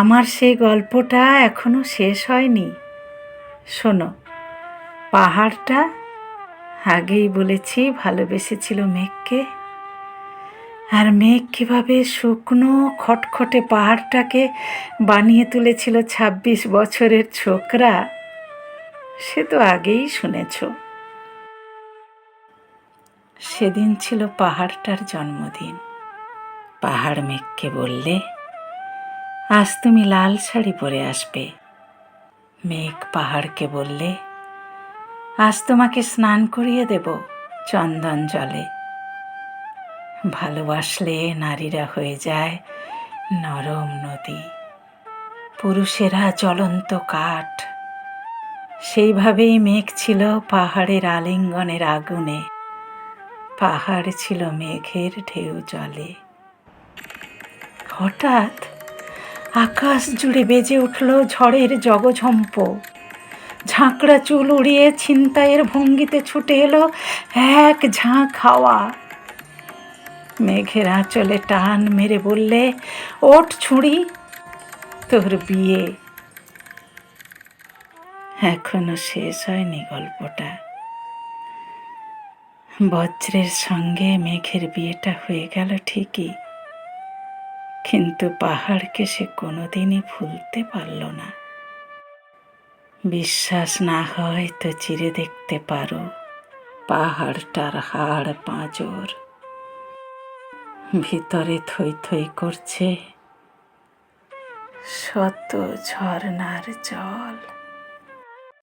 আমার সেই গল্পটা এখনো শেষ হয়নি। শোনো, পাহাড়টা আগেই বলেছি ভালোবেসেছিল মেঘকে, আর মেঘ কীভাবে শুকনো খটখটে পাহাড়টাকে বানিয়ে তুলেছিল ২৬ বছরের ছোকরা, সে তো আগেই শুনেছ। সেদিন ছিল পাহাড়টার জন্মদিন। পাহাড় মেঘকে বললে, আজ তুমি লাল শাড়ি পরে আসবে। মেঘ পাহাড়কে বললে, আজ তোমাকে স্নান করিয়ে দেব চন্দন জলে। ভালোবাসলে নারীরা হয়ে যায় নরম নদী, পুরুষেরা জ্বলন্ত কাঠ। সেইভাবেই মেঘ ছিল পাহাড়ের আলিঙ্গনের আগুনে, পাহাড় ছিল মেঘের ঢেউ জলে। হঠাৎ আকাশ জুড়ে বেজে উঠল ঝড়ের জগঝম্প। ঝাঁকড়া চুল উড়িয়ে ছিনতাইয়ের ভঙ্গিতে ছুটে এলো এক ঝাঁক হাওয়া। মেঘের আঁচলে টান মেরে বললে, ওঠ ছুঁড়ি, তোর বিয়ে। এখনো শেষ হয়নি গল্পটা। বজ্রের সঙ্গে মেঘের বিয়েটা হয়ে গেল ঠিকই, কিন্তু পাহাড়কে সে কোনোদিনই ভুলতে পারল না। বিশ্বাস না হয় তো চিরে দেখতে পারো পাহাড়টার হাড় পাঁজর, ভিতরে থই থই করছে শত ঝর্ণার জল।